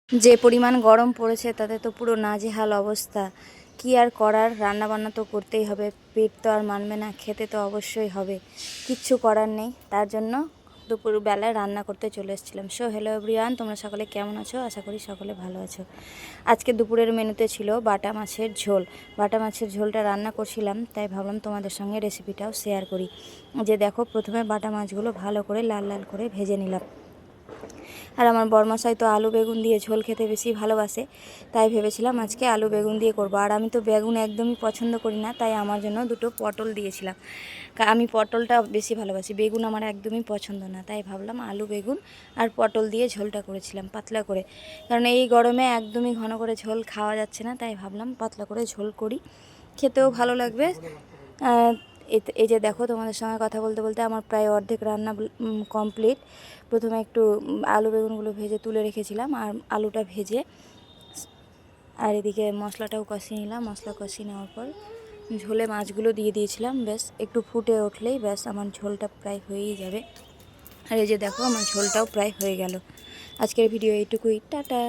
যে পরিমাণ গরম পড়েছে তাতে তো পুরো নাজেহাল অবস্থা। কি আর করার, রান্না বান্না তো করতেই হবে, পেট তো আর মানবে না, খেতে তো অবশ্যই হবে, কিচ্ছু করার নেই। তার জন্য দুপুরবেলায় রান্না করতে চলে এসেছিলাম। সো হ্যালো এভরিওয়ান, তোমরা সকলে কেমন আছো? আশা করি সকলে ভালো আছো। আজকে দুপুরের মেনুতে ছিল বাটা মাছের ঝোল। বাটা মাছের ঝোলটা রান্না করছিলাম, তাই ভাবলাম তোমাদের সঙ্গে রেসিপিটাও শেয়ার করি। যে দেখো, প্রথমে বাটা মাছগুলো ভালো করে লাল লাল করে ভেজে নিলাম। আর আমার বরমশাই তো আলু বেগুন দিয়ে ঝোল খেতে বেশি ভালোবাসে, তাই ভেবেছিলাম আজকে আলু বেগুন দিয়ে করব। আর আমি তো বেগুন একদমই পছন্দ করি না, তাই আমার জন্য দুটো পটল দিয়েছিলাম। আমি পটলটা বেশি ভালোবাসি, বেগুন আমার একদমই পছন্দ না, তাই ভাবলাম আলু বেগুন আর পটল দিয়ে ঝোলটা করেছিলাম পাতলা করে। কারণ এই গরমে একদমই ঘন করে ঝোল খাওয়া যাচ্ছে না, তাই ভাবলাম পাতলা করে ঝোল করি, খেতেও ভালো লাগবে। এই যে দেখো, তোমাদের সঙ্গে কথা বলতে বলতে আমার প্রায় অর্ধেক রান্না কমপ্লিট। প্রথমে একটু আলু বেগুনগুলো ভেজে তুলে রেখেছিলাম, আর আলুটা ভেজে আর এদিকে মশলাটাও কষিয়ে নিলাম। মশলা কষিয়ে নেওয়ার পর ঝোলে মাছগুলো দিয়ে দিয়েছিলাম। ব্যাস একটু ফুটে উঠলেই ব্যাস আমার ঝোলটা প্রায় হয়েই যাবে। আর এই যে দেখো, আমার ঝোলটাও প্রায় হয়ে গেল। আজকের ভিডিও এইটুকুই, টাটা।